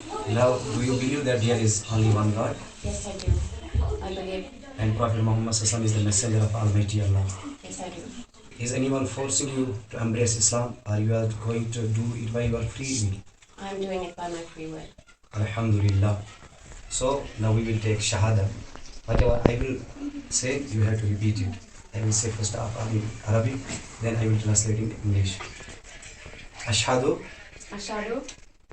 Now, do you believe that there is only one God? Yes, I do. I believe. And Prophet Muhammad Sallallahu is the messenger of Almighty Allah? Yes, I do. Is anyone forcing you to embrace Islam, or you are going to do it by your free will? I'm doing it by my free will. Alhamdulillah. So now we will take Shahada. Whatever I will say, you have to repeat it. I will say first of all in Arabic, then I will translate in English. Ashhadu Ashhadu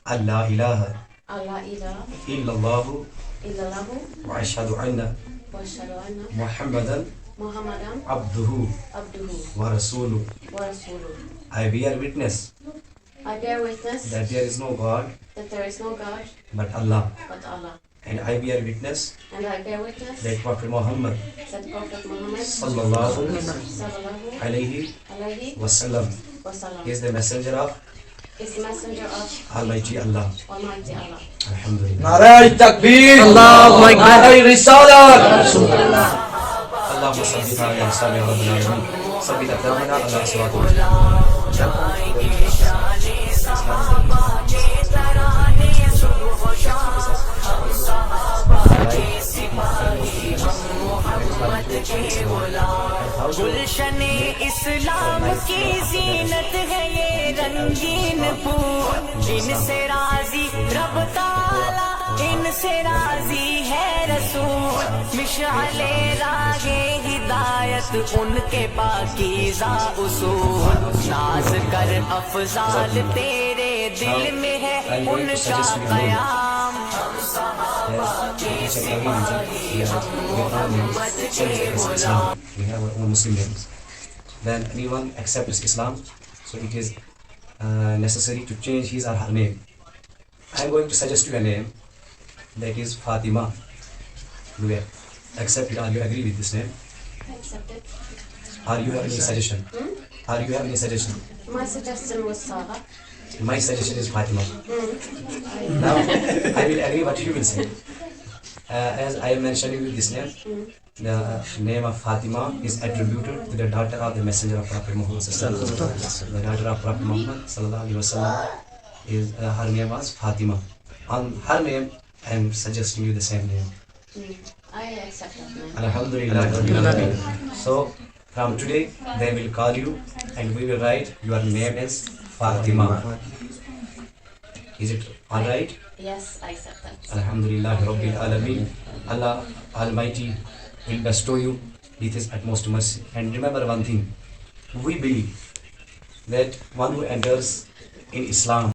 an la ilaha alla ilaha illallahu illallah wa ashhadu anna wa ashhadu anna Muhammadan Muhammadan abduhu abduhu wa rasuluhu. wa rasuluhu. I bear witness I bear witness that there is no God that there is no God but Allah. but Allah. And I bear witness And I bear witness that Prophet Muhammad that Prophet Muhammad sallallahu sallallahu alayhi alayhi wasallam wa sallam is the messenger of is the messenger of Almighty Allah. Almighty Allah. Alhamdulillah. नाराय तकबीर अल्लाहु अकबर नाराय रिसालत اللهم صل على اسلام رب العالمين ثبت اقدامنا على صراط गुलशन इस्लाम की जीनत है ये रंगीन फूल, इनसे राजी रब ताला, इनसे राजी है रसूल। मिशाले रागे हिदायत उनके पाकीज़ा उसूल, नाज कर अफजाल तेरे दिल में है उनका कयाम। We have our own Muslim names. When anyone accepts Islam, so it is necessary to change his or her name. I am going to suggest you a name that is Fatima. Do you accept it, or you agree with this name? I accept it. Or you have any suggestion? Or you have any suggestion? My suggestion was Sarah. My suggestion is Fatima. Now, I will agree what you will say. As I am mentioning you this name, the name of Fatima is attributed to the daughter of the messenger of Prophet Muhammad sallallahu alaihi wasallam. The daughter of Prophet Muhammad sallallahu alaihi wasallam is her name was Fatima. On her name, I am suggesting you the same name. I accept that name. Alhamdulillah. So from today, they will call you, and we will write your name as Fatima. Is it all right? Yes, I accept that. Alhamdulillah Rabbil Alameen. Allah Almighty will bestow you with His utmost mercy. And remember one thing, we believe that one who enters in Islam